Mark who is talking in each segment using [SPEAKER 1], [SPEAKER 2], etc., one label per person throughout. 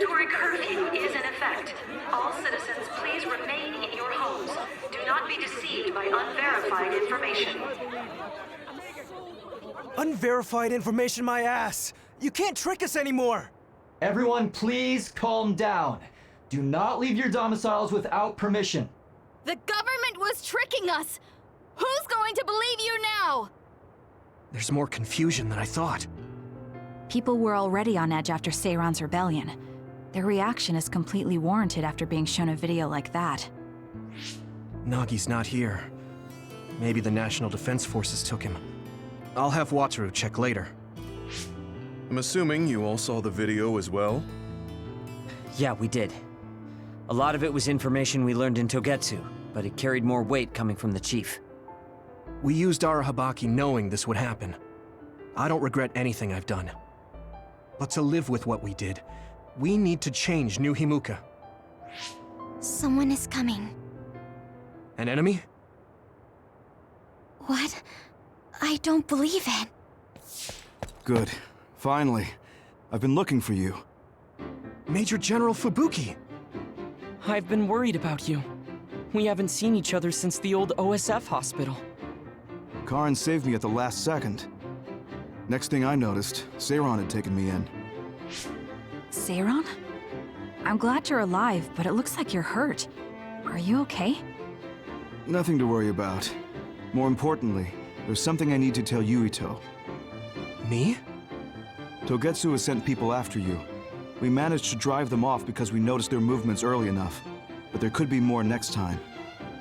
[SPEAKER 1] mandatory curfew is in effect. All citizens, please remain in your homes. Do not be deceived by unverified information.
[SPEAKER 2] Unverified information, my ass! You can't trick us anymore!
[SPEAKER 3] Everyone, please calm down. Do not leave your domiciles without permission.
[SPEAKER 4] The government was tricking us! Who's going to believe you now?
[SPEAKER 2] There's more confusion than I thought.
[SPEAKER 5] People were already on edge after Seiran's rebellion. Their reaction is completely warranted after being shown a video like that.
[SPEAKER 2] Nagi's not here. Maybe the National Defense Forces took him. I'll have Wataru check later.
[SPEAKER 6] I'm assuming you all saw the video as well?
[SPEAKER 7] Yeah, we did. A lot of it was information we learned in Togetsu, but it carried more weight coming from the chief.
[SPEAKER 2] We used Arahabaki knowing this would happen. I don't regret anything I've done. But to live with what we did, we need to change New Himuka.
[SPEAKER 4] Someone is coming.
[SPEAKER 2] An enemy?
[SPEAKER 4] What? I don't believe it.
[SPEAKER 8] Good. Finally. I've been looking for you.
[SPEAKER 2] Major General Fubuki!
[SPEAKER 9] I've been worried about you. We haven't seen each other since the old OSF hospital.
[SPEAKER 8] Karin saved me at the last second. Next thing I noticed, Seiran had taken me in.
[SPEAKER 5] Seiran? I'm glad you're alive, but it looks like you're hurt. Are you okay?
[SPEAKER 8] Nothing to worry about. More importantly, there's something I need to tell Yuito.
[SPEAKER 2] Me?
[SPEAKER 8] Togetsu has sent people after you. We managed to drive them off because we noticed their movements early enough. But there could be more next time.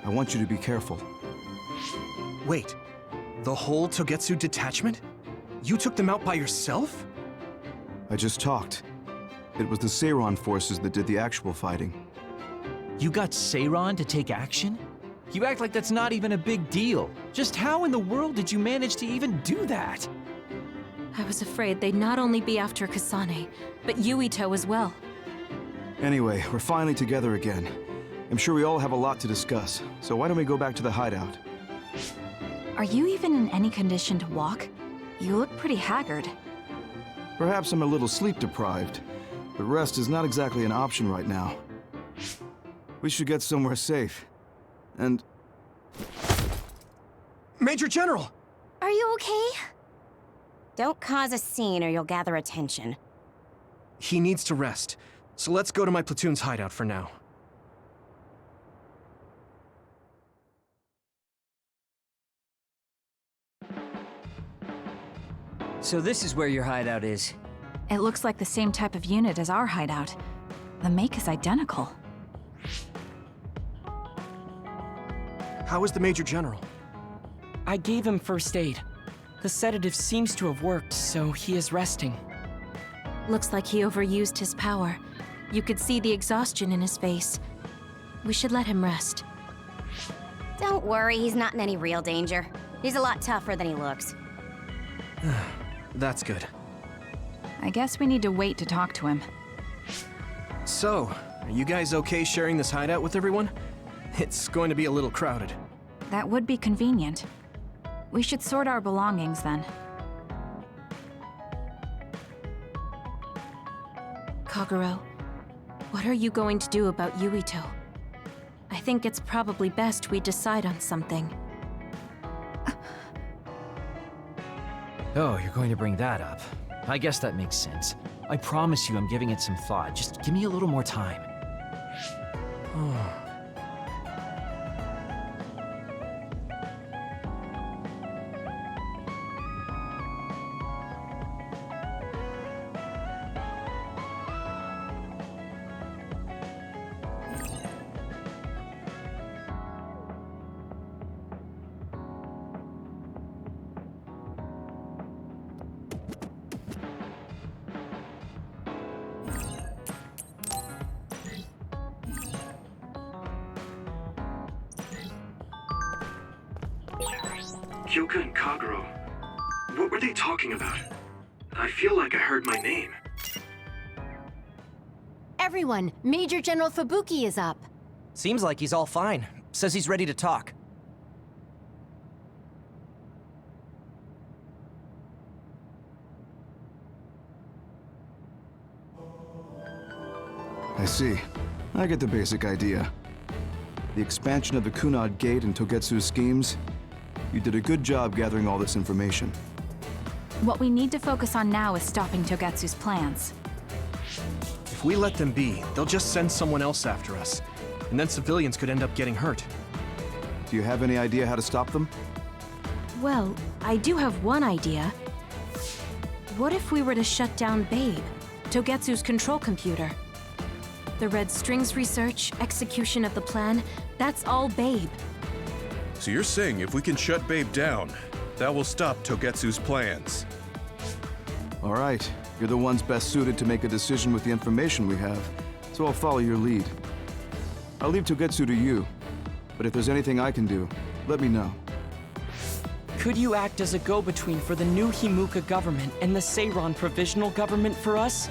[SPEAKER 8] I want you to be careful.
[SPEAKER 2] Wait, the whole Togetsu detachment? You took them out by yourself?
[SPEAKER 8] I just talked. It was the Seiran forces that did the actual fighting.
[SPEAKER 10] You got Seiran to take action? You act like that's not even a big deal. Just how in the world did you manage to even do that?
[SPEAKER 4] I was afraid they'd not only be after Kasane, but Yuito as well.
[SPEAKER 8] Anyway, we're finally together again. I'm sure we all have a lot to discuss, so why don't we go back to the hideout?
[SPEAKER 5] Are you even in any condition to walk? You look pretty haggard.
[SPEAKER 8] Perhaps I'm a little sleep-deprived, but rest is not exactly an option right now. We should get somewhere safe. And...
[SPEAKER 2] Major General!
[SPEAKER 4] Are you okay?
[SPEAKER 11] Don't cause a scene or you'll gather attention.
[SPEAKER 2] He needs to rest, so let's go to my platoon's hideout for now.
[SPEAKER 7] So this is where your hideout is.
[SPEAKER 5] It looks like the same type of unit as our hideout. The make is identical.
[SPEAKER 2] How is the Major General?
[SPEAKER 9] I gave him first aid. The sedative seems to have worked, so he is resting.
[SPEAKER 4] Looks like he overused his power. You could see the exhaustion in his face. We should let him rest.
[SPEAKER 11] Don't worry, he's not in any real danger. He's a lot tougher than he looks.
[SPEAKER 2] That's good.
[SPEAKER 5] I guess we need to wait to talk to him.
[SPEAKER 2] So, are you guys okay sharing this hideout with everyone? It's going to be a little crowded.
[SPEAKER 5] That would be convenient. We should sort our belongings then.
[SPEAKER 4] Kagero, what are you going to do about Yuito? I think it's probably best we decide on something.
[SPEAKER 10] Oh, you're going to bring that up. I guess that makes sense. I promise you I'm giving it some thought. Just give me a little more time.
[SPEAKER 2] Kyoka and Kagero. What were they talking about? I feel like I heard my name.
[SPEAKER 4] Everyone, Major General Fubuki is up.
[SPEAKER 7] Seems like he's all fine. Says he's ready to talk.
[SPEAKER 8] I see. I get the basic idea. The expansion of the Kunad Gate and Togetsu's schemes. You did a good job gathering all this information.
[SPEAKER 5] What we need to focus on now is stopping Togetsu's plans.
[SPEAKER 2] If we let them be, they'll just send someone else after us. And then civilians could end up getting hurt.
[SPEAKER 8] Do you have any idea how to stop them?
[SPEAKER 4] Well, I do have one idea. What if we were to shut down Babe, Togetsu's control computer? The Red Strings research, execution of the plan, that's all Babe.
[SPEAKER 6] So you're saying if we can shut Babe down, that will stop Togetsu's plans?
[SPEAKER 8] All right. You're the ones best suited to make a decision with the information we have, so I'll follow your lead. I'll leave Togetsu to you, but if there's anything I can do, let me know.
[SPEAKER 9] Could you act as a go-between for the new Himuka government and the Seiran provisional government for us?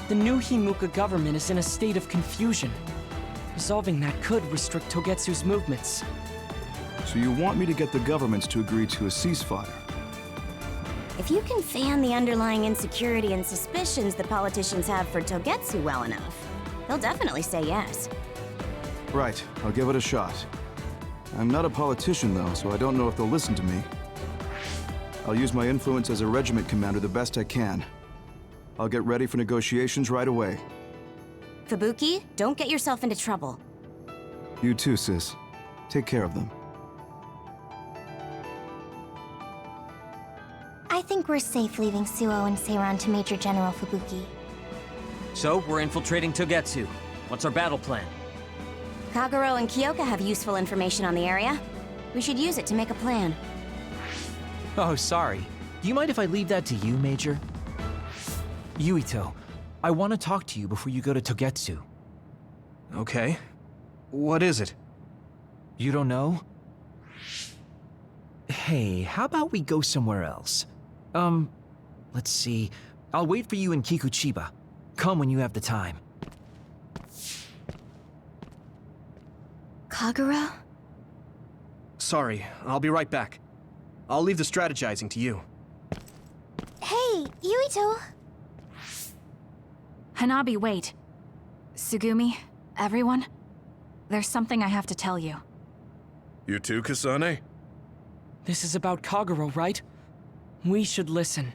[SPEAKER 9] The new Himuka government is in a state of confusion. Resolving that could restrict Togetsu's movements.
[SPEAKER 8] So you want me to get the governments to agree to a ceasefire?
[SPEAKER 11] If you can fan the underlying insecurity and suspicions the politicians have for Togetsu well enough, they'll definitely say yes.
[SPEAKER 8] Right, I'll give it a shot. I'm not a politician though, so I don't know if they'll listen to me. I'll use my influence as a regiment commander the best I can. I'll get ready for negotiations right away.
[SPEAKER 11] Fubuki, don't get yourself into trouble.
[SPEAKER 8] You too, sis. Take care of them.
[SPEAKER 12] I think we're safe leaving Suo and Seiran to Major General Fubuki.
[SPEAKER 7] So, we're infiltrating Togetsu. What's our battle plan?
[SPEAKER 11] Kagero and Kyoka have useful information on the area. We should use it to make a plan.
[SPEAKER 10] Oh, sorry. Do you mind if I leave that to you, Major? Yuito, I want to talk to you before you go to Togetsu.
[SPEAKER 2] Okay. What is it?
[SPEAKER 10] You don't know? Hey, how about we go somewhere else? Let's see. I'll wait for you in Kikuchiba. Come when you have the time.
[SPEAKER 12] Kagero?
[SPEAKER 2] Sorry, I'll be right back. I'll leave the strategizing to you.
[SPEAKER 12] Hey, Yuito!
[SPEAKER 5] Hanabi, wait. Sugumi, everyone, there's something I have to tell you.
[SPEAKER 6] You too, Kasane?
[SPEAKER 9] This is about Kagero, right? We should listen.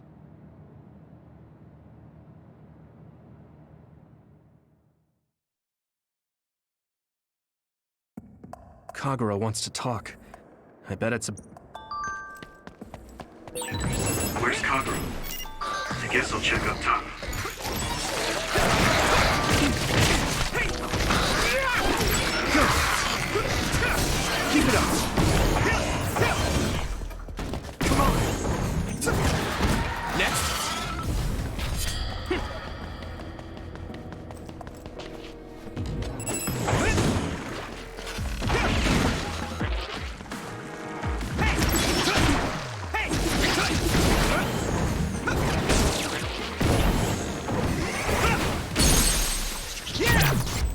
[SPEAKER 2] Kagero wants to talk. I bet it's a...
[SPEAKER 13] Where's Kagero? I guess I'll check up top.
[SPEAKER 2] Keep it up! Come on! Next!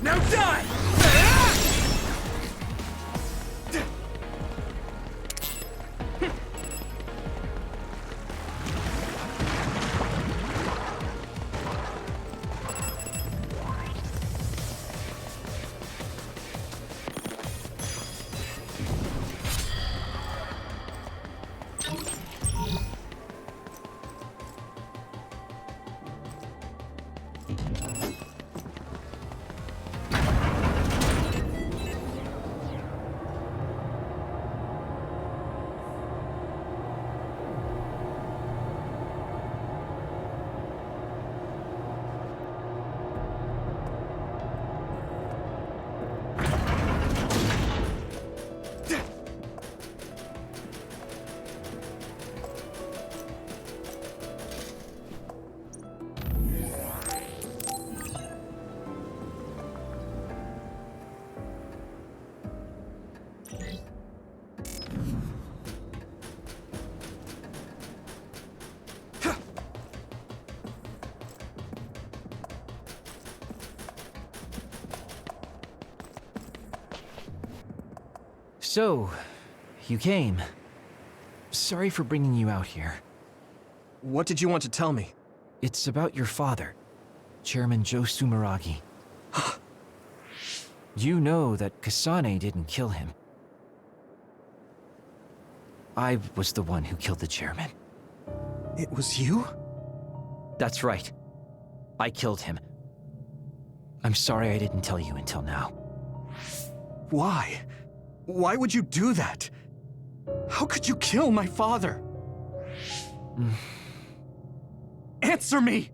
[SPEAKER 13] Now die!
[SPEAKER 10] So, you came. Sorry for bringing you out here.
[SPEAKER 2] What did you want to tell me?
[SPEAKER 10] It's about your father, Chairman Joe Sumeragi. You know that Kasane didn't kill him. I was the one who killed the chairman.
[SPEAKER 2] It was you?
[SPEAKER 10] That's right. I killed him. I'm sorry I didn't tell you until now.
[SPEAKER 2] Why? Why would you do that? How could you kill my father? Answer me!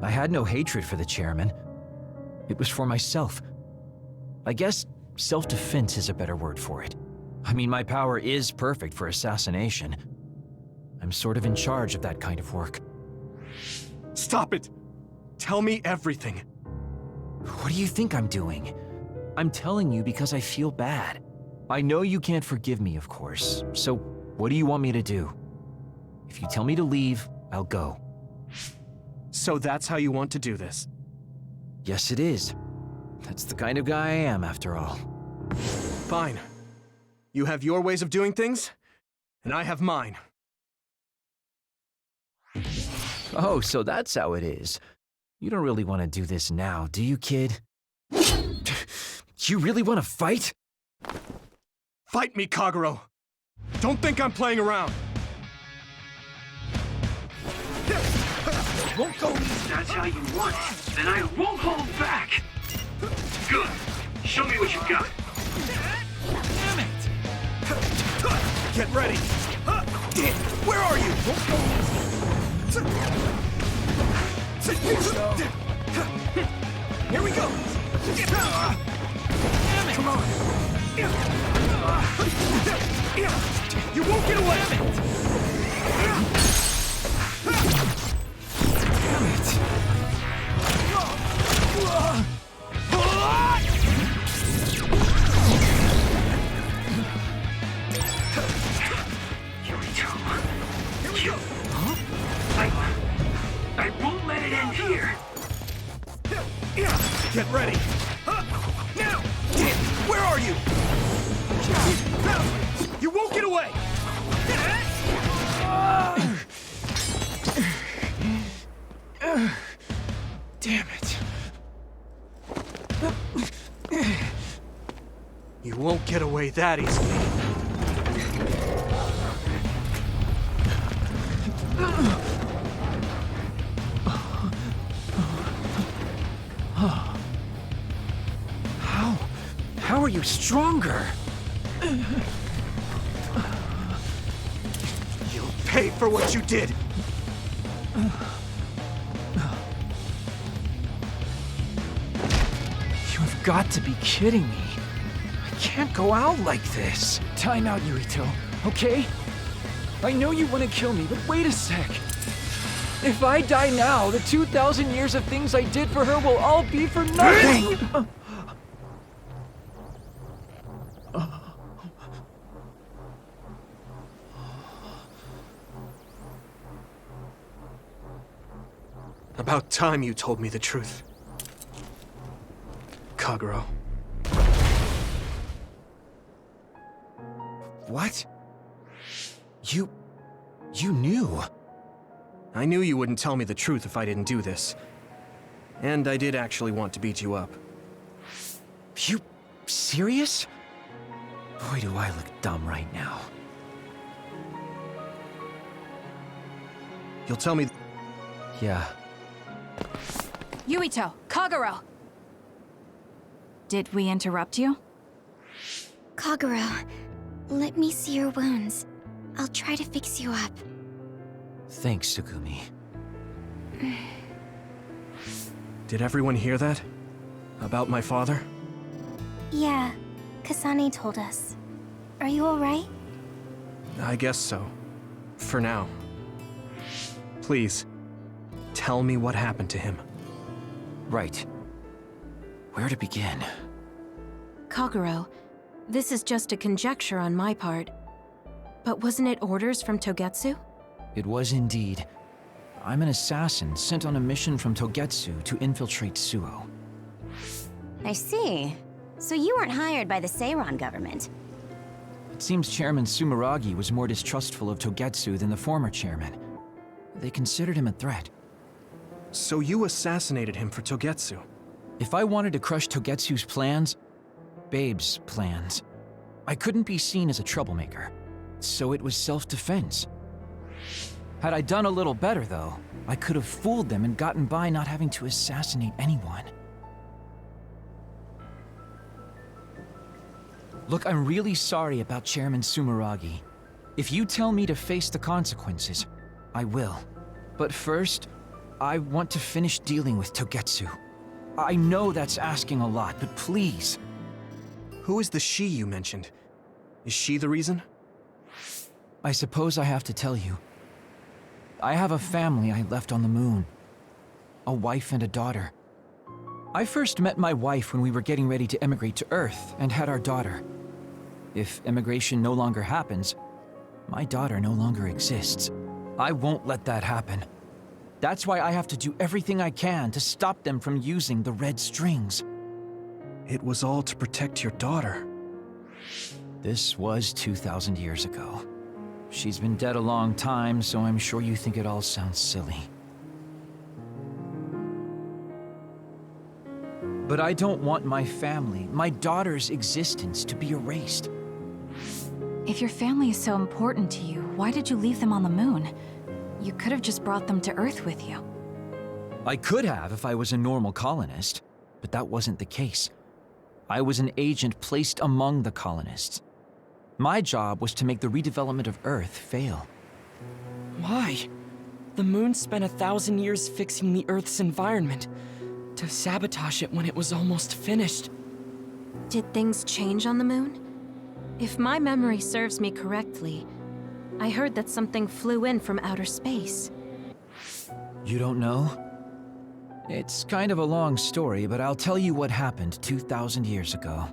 [SPEAKER 10] I had no hatred for the chairman. It was for myself. I guess self-defense is a better word for it. I mean, my power is perfect for assassination. I'm sort of in charge of that kind of work.
[SPEAKER 2] Stop it! Tell me everything.
[SPEAKER 10] What do you think I'm doing? I'm telling you because I feel bad. I know you can't forgive me, of course, so what do you want me to do? If you tell me to leave, I'll go.
[SPEAKER 2] So that's how you want to do this?
[SPEAKER 10] Yes, it is. That's the kind of guy I am, after all.
[SPEAKER 2] Fine. You have your ways of doing things, and I have mine.
[SPEAKER 10] Oh, so that's how it is. You don't really want to do this now, do you, kid? You really want to fight?
[SPEAKER 2] Fight me, Kagero! Don't think I'm playing around!
[SPEAKER 13] Won't go easy. That's how you want it. Then I won't hold back. Good. Show me what you got.
[SPEAKER 10] Damn it!
[SPEAKER 2] Get ready! Where are you?
[SPEAKER 10] Won't go easy.
[SPEAKER 2] Here we go!
[SPEAKER 10] Damn it!
[SPEAKER 2] Come on! You won't get away!
[SPEAKER 10] Damn it!
[SPEAKER 13] Yuito. You. I won't let it end here.
[SPEAKER 2] Get ready! Now! Where are you? You won't get away!
[SPEAKER 10] Damn it.
[SPEAKER 2] You won't get away that easily.
[SPEAKER 10] How are you stronger?
[SPEAKER 2] You'll pay for what you did!
[SPEAKER 10] You've got to be kidding me. I can't go out like this. Time out, Yuito, okay? I know you want to kill me, but wait a sec. If I die now, the 2,000 years of things I did for her will all be for nothing!
[SPEAKER 2] About time you told me the truth. Kagero.
[SPEAKER 10] What? You knew?
[SPEAKER 2] I knew you wouldn't tell me the truth if I didn't do this. And I did actually want to beat you up.
[SPEAKER 10] You serious? Boy, do I look dumb right now.
[SPEAKER 2] You'll tell me...
[SPEAKER 10] Yeah.
[SPEAKER 5] Yuito, Kagero! Did we interrupt you?
[SPEAKER 12] Kagero, let me see your wounds. I'll try to fix you up.
[SPEAKER 10] Thanks, Tsugumi.
[SPEAKER 2] Did everyone hear that? About my father?
[SPEAKER 12] Yeah, Kasane told us. Are you alright?
[SPEAKER 2] I guess so. For now. Please, tell me what happened to him.
[SPEAKER 10] Right. Where to begin?
[SPEAKER 4] Kagero, this is just a conjecture on my part. But wasn't it orders from Togetsu?
[SPEAKER 10] It was indeed. I'm an assassin sent on a mission from Togetsu to infiltrate Suo.
[SPEAKER 11] I see. So you weren't hired by the Seiran government.
[SPEAKER 10] It seems Chairman Sumeragi was more distrustful of Togetsu than the former chairman. They considered him a threat.
[SPEAKER 2] So you assassinated him for Togetsu?
[SPEAKER 10] If I wanted to crush Togetsu's plans, Babe's plans, I couldn't be seen as a troublemaker, so it was self-defense. Had I done a little better, though, I could have fooled them and gotten by not having to assassinate anyone. Look, I'm really sorry about Chairman Sumeragi. If you tell me to face the consequences, I will. But first, I want to finish dealing with Togetsu. I know that's asking a lot, but please.
[SPEAKER 2] Who is the she you mentioned? Is she the reason?
[SPEAKER 10] I suppose I have to tell you. I have a family I left on the moon. A wife and a daughter. I first met my wife when we were getting ready to emigrate to Earth and had our daughter. If emigration no longer happens, my daughter no longer exists. I won't let that happen. That's why I have to do everything I can to stop them from using the red strings.
[SPEAKER 2] It was all to protect your daughter.
[SPEAKER 10] This was 2,000 years ago. She's been dead a long time, so I'm sure you think it all sounds silly. But I don't want my family, my daughter's existence, to be erased.
[SPEAKER 5] If your family is so important to you, why did you leave them on the moon? You could have just brought them to Earth with you.
[SPEAKER 10] I could have if I was a normal colonist, but that wasn't the case. I was an agent placed among the colonists. My job was to make the redevelopment of Earth fail.
[SPEAKER 9] Why? The moon spent 1,000 years fixing the Earth's environment, to sabotage it when it was almost finished.
[SPEAKER 4] Did things change on the moon? If my memory serves me correctly, I heard that something flew in from outer space.
[SPEAKER 10] You don't know? It's kind of a long story, but I'll tell you what happened 2,000 years ago.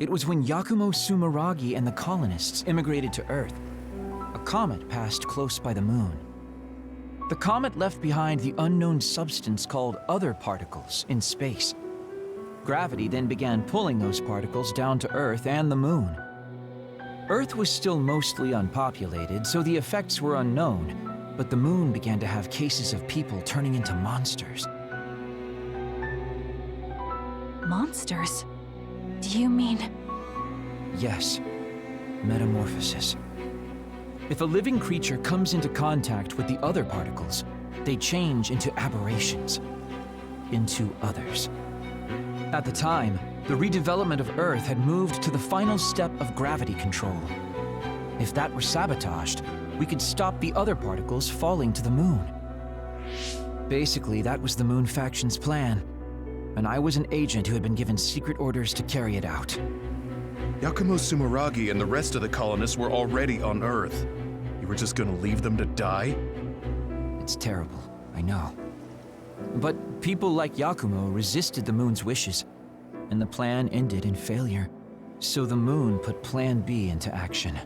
[SPEAKER 10] It was when Yakumo Sumeragi and the colonists immigrated to Earth. A comet passed close by the moon. The comet left behind the unknown substance called other particles in space. Gravity then began pulling those particles down to Earth and the moon. Earth was still mostly unpopulated, so the effects were unknown, but the moon began to have cases of people turning into monsters.
[SPEAKER 5] Monsters? Do you mean...
[SPEAKER 10] Yes. Metamorphosis. If a living creature comes into contact with the other particles, they change into aberrations. Into others. At the time, the redevelopment of Earth had moved to the final step of gravity control. If that were sabotaged, we could stop the other particles falling to the moon. Basically, that was the Moon Faction's plan, and I was an agent who had been given secret orders to carry it out.
[SPEAKER 6] Yakumo Sumeragi and the rest of the colonists were already on Earth. You were just gonna leave them to die?
[SPEAKER 10] It's terrible, I know. But people like Yakumo resisted the moon's wishes, and the plan ended in failure. So the moon put Plan B into action.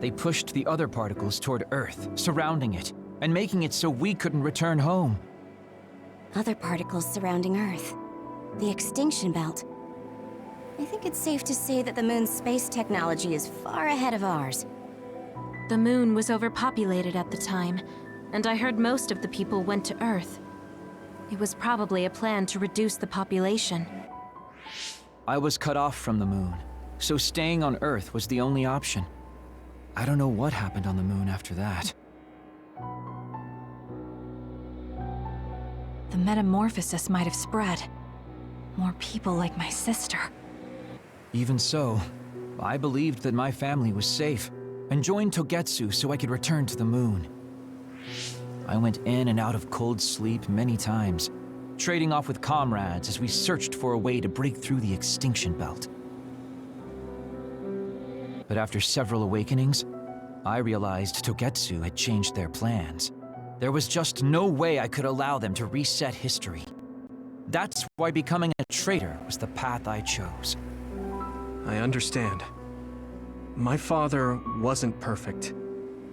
[SPEAKER 10] They pushed the other particles toward Earth, surrounding it, and making it so we couldn't return home.
[SPEAKER 11] Other particles surrounding Earth. The extinction belt. I think it's safe to say that the moon's space technology is far ahead of ours.
[SPEAKER 4] The moon was overpopulated at the time, and I heard most of the people went to Earth. It was probably a plan to reduce the population.
[SPEAKER 10] I was cut off from the moon, so staying on Earth was the only option. I don't know what happened on the moon after that.
[SPEAKER 5] The metamorphosis might have spread. More people like my sister.
[SPEAKER 10] Even so, I believed that my family was safe, and joined Togetsu so I could return to the moon. I went in and out of cold sleep many times, trading off with comrades as we searched for a way to break through the extinction belt. But after several awakenings, I realized Togetsu had changed their plans. There was just no way I could allow them to reset history. That's why becoming a traitor was the path I chose.
[SPEAKER 2] I understand. My father wasn't perfect.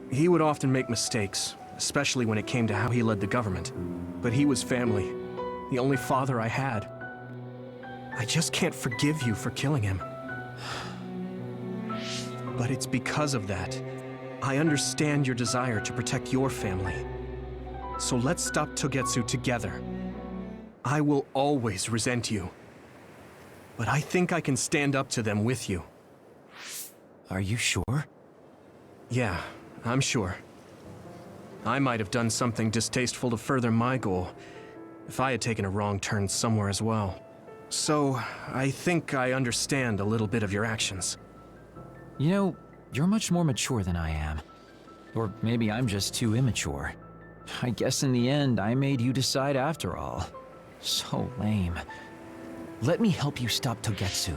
[SPEAKER 2] He would often make mistakes, especially when it came to how he led the government. But he was family, the only father I had. I just can't forgive you for killing him. But it's because of that. I understand your desire to protect your family. So let's stop Togetsu together. I will always resent you. But I think I can stand up to them with you.
[SPEAKER 9] Are you sure?
[SPEAKER 2] Yeah, I'm sure. I might have done something distasteful to further my goal, if I had taken a wrong turn somewhere as well. So, I think I understand a little bit of your actions.
[SPEAKER 10] You know, you're much more mature than I am. Or maybe I'm just too immature. I guess in the end, I made you decide after all. So lame. Let me help you stop Togetsu.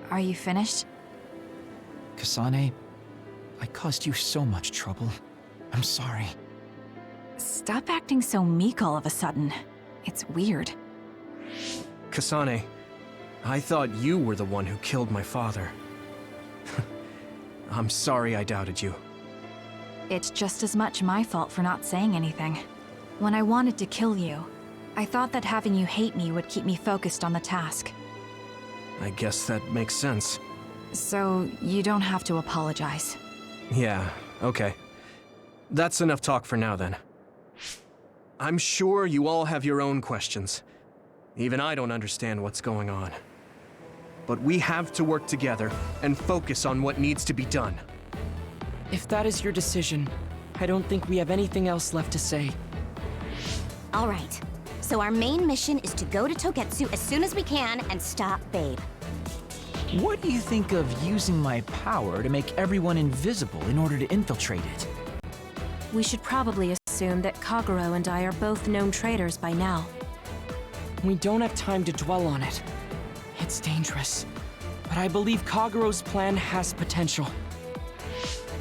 [SPEAKER 5] Are you finished?
[SPEAKER 10] Kasane, I caused you so much trouble. I'm sorry.
[SPEAKER 5] Stop acting so meek all of a sudden. It's weird.
[SPEAKER 2] Kasane, I thought you were the one who killed my father. I'm sorry I doubted you.
[SPEAKER 5] It's just as much my fault for not saying anything. When I wanted to kill you, I thought that having you hate me would keep me focused on the task.
[SPEAKER 2] I guess that makes sense.
[SPEAKER 5] So, you don't have to apologize.
[SPEAKER 2] Yeah, okay. That's enough talk for now, then. I'm sure you all have your own questions. Even I don't understand what's going on. But we have to work together and focus on what needs to be done.
[SPEAKER 9] If that is your decision, I don't think we have anything else left to say.
[SPEAKER 11] All right. So our main mission is to go to Togetsu as soon as we can and stop Babe.
[SPEAKER 10] What do you think of using my power to make everyone invisible in order to infiltrate it?
[SPEAKER 4] We should probably assume that Kagero and I are both known traitors by now.
[SPEAKER 9] We don't have time to dwell on it. It's dangerous. But I believe Kagero's plan has potential.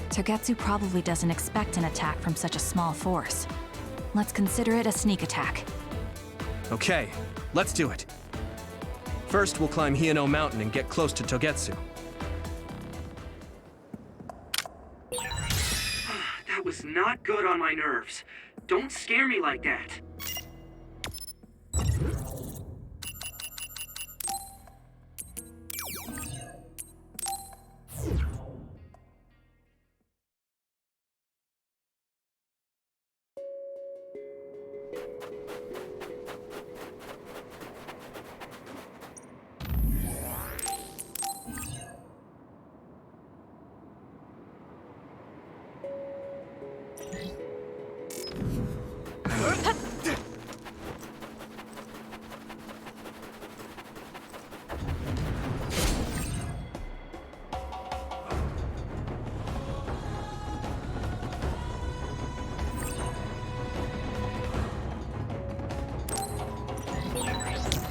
[SPEAKER 5] Togetsu probably doesn't expect an attack from such a small force. Let's consider it a sneak attack.
[SPEAKER 2] Okay, let's do it. First, we'll climb Hiyano Mountain and get close to Togetsu.
[SPEAKER 13] That was not good on my nerves. Don't scare me like that.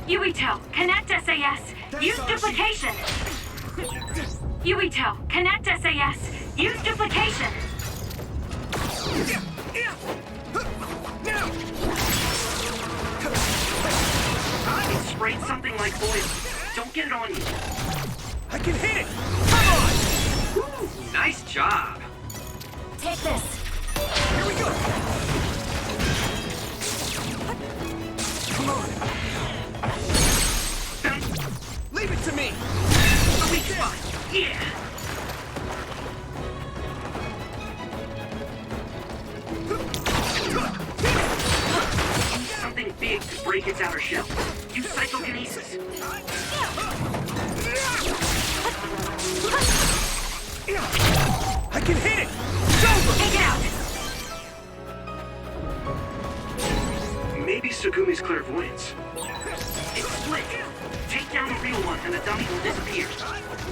[SPEAKER 1] Yuito, connect SAS. Use duplication. Yuito, connect SAS. Use duplication.
[SPEAKER 13] It sprayed something like oil. Don't get it on you.
[SPEAKER 2] I can hit it! Come on!
[SPEAKER 13] Ooh, nice job.
[SPEAKER 1] Take this.
[SPEAKER 2] Here we go! Come on! Leave it to me!
[SPEAKER 13] The weak spot. Yeah. Something big to break its outer shell. Use psychokinesis.
[SPEAKER 2] I can hit it! It's over!
[SPEAKER 1] Take it out.
[SPEAKER 13] Maybe Sugumi's clairvoyance. It's split. Take down the real one and the dummy will disappear.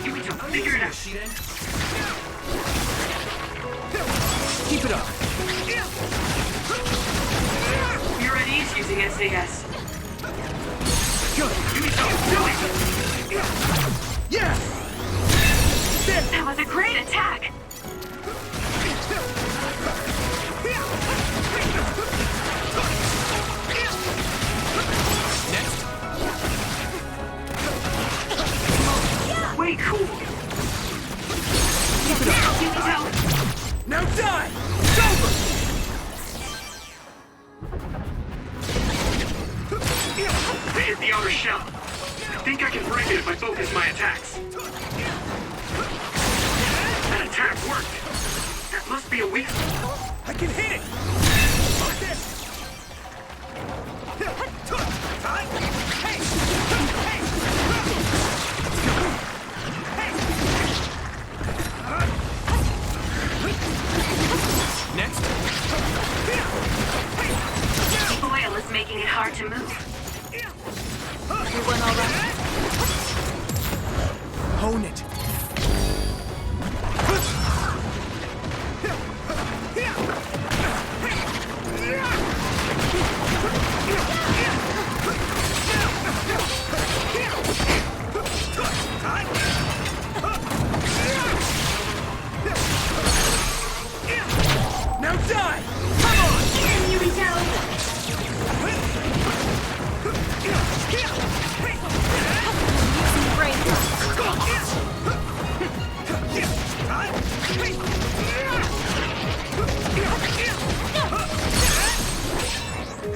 [SPEAKER 13] Yuito, figure it out.
[SPEAKER 2] Keep it up!
[SPEAKER 13] You're at ease using SAS.
[SPEAKER 2] Good!
[SPEAKER 13] Yuito, do it!
[SPEAKER 2] Yeah!
[SPEAKER 1] That was a great attack.
[SPEAKER 13] Way cool.
[SPEAKER 2] Keep it up!
[SPEAKER 1] Yuito.
[SPEAKER 2] Now die! It's over!
[SPEAKER 13] They hit the outer shell. I think I can break it if I focus practice my attacks. That attack worked. That must be a weakness.
[SPEAKER 2] I can hit it!
[SPEAKER 13] Like this.
[SPEAKER 2] Next.
[SPEAKER 1] The oil is making it hard to move.
[SPEAKER 4] Everyone all right?
[SPEAKER 2] Hone it.
[SPEAKER 10] Now die! Come on!
[SPEAKER 1] Yuito!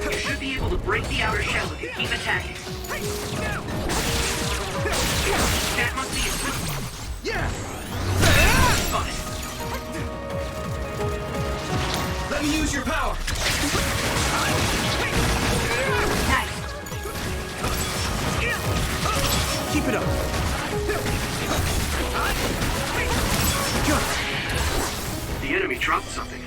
[SPEAKER 13] You should be able to break the outer shell if you keep attacking. That must be it.
[SPEAKER 10] Yeah!
[SPEAKER 13] Fine.
[SPEAKER 10] Let me use your power!
[SPEAKER 1] Nice.
[SPEAKER 2] Keep it up.
[SPEAKER 13] The enemy dropped something.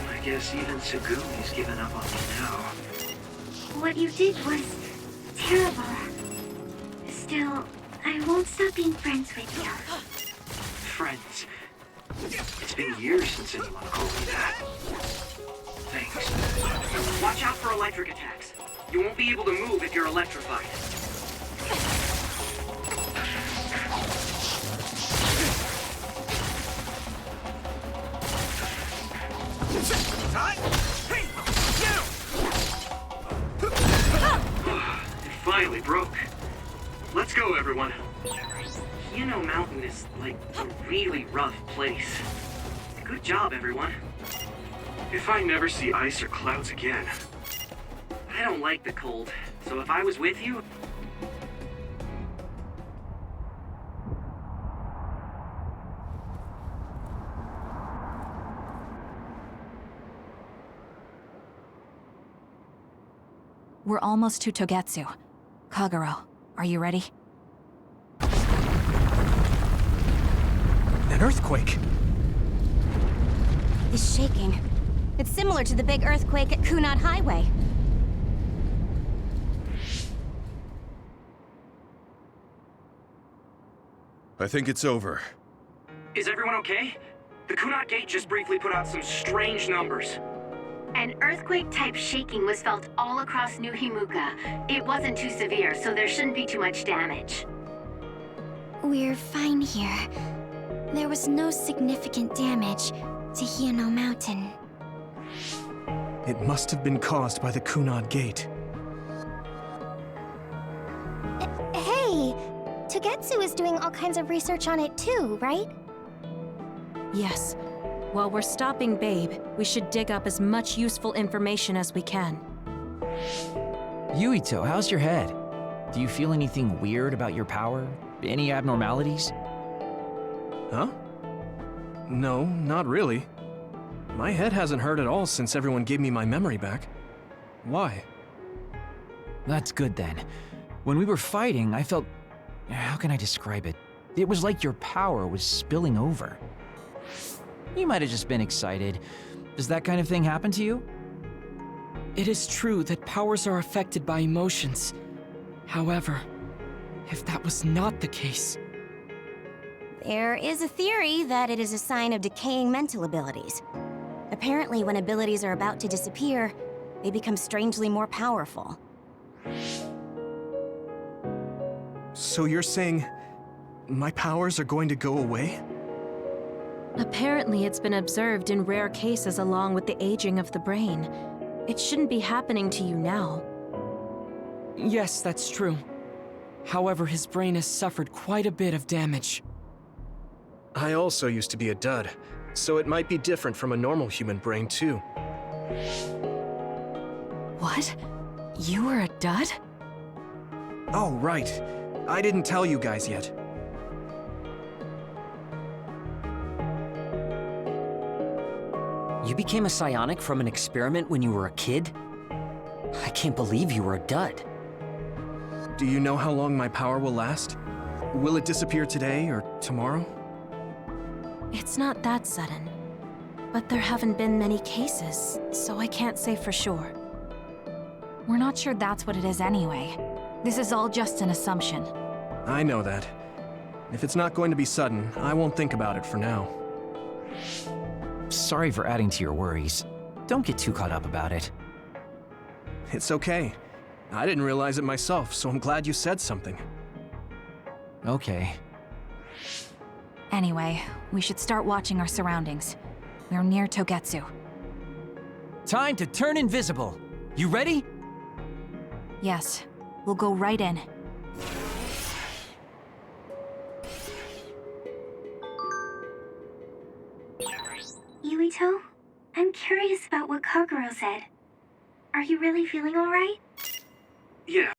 [SPEAKER 13] I guess even Segumi's given up on me now.
[SPEAKER 12] What you did was terrible. Still, I won't stop being friends with you.
[SPEAKER 13] Friends. It's been years since anyone called me that. Thanks. Watch out for electric attacks. You won't be able to move if you're electrified. It finally broke. Let's go, everyone. Yano Mountain is like a really rough place. Good job, everyone. If I never see ice or clouds again. I don't like the cold, so if I was with you...
[SPEAKER 5] We're almost to Togetsu. Kagero, are you ready?
[SPEAKER 2] An earthquake.
[SPEAKER 11] It's shaking. It's similar to the big earthquake at Kunad Highway.
[SPEAKER 6] I think it's over.
[SPEAKER 13] Is everyone okay? The Kunad Gate just briefly put out some strange numbers.
[SPEAKER 1] An earthquake-type shaking was felt all across New Himuka. It wasn't too severe, so there shouldn't be too much damage.
[SPEAKER 12] We're fine here. There was no significant damage to Yano Mountain.
[SPEAKER 2] It must have been caused by the Kunad Gate.
[SPEAKER 12] Hey! Togetsu is doing all kinds of research on it too, right?
[SPEAKER 4] Yes. While we're stopping Babe, we should dig up as much useful information as we can.
[SPEAKER 10] Yuito, how's your head? Do you feel anything weird about your power? Any abnormalities?
[SPEAKER 2] Huh? No, not really. My head hasn't hurt at all since everyone gave me my memory back. Why?
[SPEAKER 10] That's good then. When we were fighting, I felt... How can I describe it? It was like your power was spilling over. You might have just been excited. Does that kind of thing happen to you?
[SPEAKER 9] It is true that powers are affected by emotions. However, if that was not the case...
[SPEAKER 11] There is a theory that it is a sign of decaying mental abilities. Apparently, when abilities are about to disappear, they become strangely more powerful.
[SPEAKER 2] So you're saying my powers are going to go away?
[SPEAKER 4] Apparently, it's been observed in rare cases along with the aging of the brain. It shouldn't be happening to you now.
[SPEAKER 9] Yes, that's true. However, his brain has suffered quite a bit of damage.
[SPEAKER 2] I also used to be a dud, so it might be different from a normal human brain, too.
[SPEAKER 5] What? You were a dud?
[SPEAKER 2] Oh, right. I didn't tell you guys yet.
[SPEAKER 7] You became a psionic from an experiment when you were a kid? I can't believe you were a dud.
[SPEAKER 2] Do you know how long my power will last? Will it disappear today or tomorrow?
[SPEAKER 4] It's not that sudden. But there haven't been many cases, so I can't say for sure.
[SPEAKER 5] We're not sure that's what it is anyway. This is all just an assumption.
[SPEAKER 2] I know that. If it's not going to be sudden, I won't think about it for now.
[SPEAKER 14] Sorry for adding to your worries. Don't get too caught up about it.
[SPEAKER 2] It's okay. I didn't realize it myself, so I'm glad you said something.
[SPEAKER 14] Okay.
[SPEAKER 5] Anyway, we should start watching our surroundings. We're near Togetsu.
[SPEAKER 14] Time to turn invisible. You ready?
[SPEAKER 5] Yes, we'll go right in.
[SPEAKER 12] Yuito, I'm curious about what Kaguro said. Are you really feeling alright?
[SPEAKER 13] Yeah,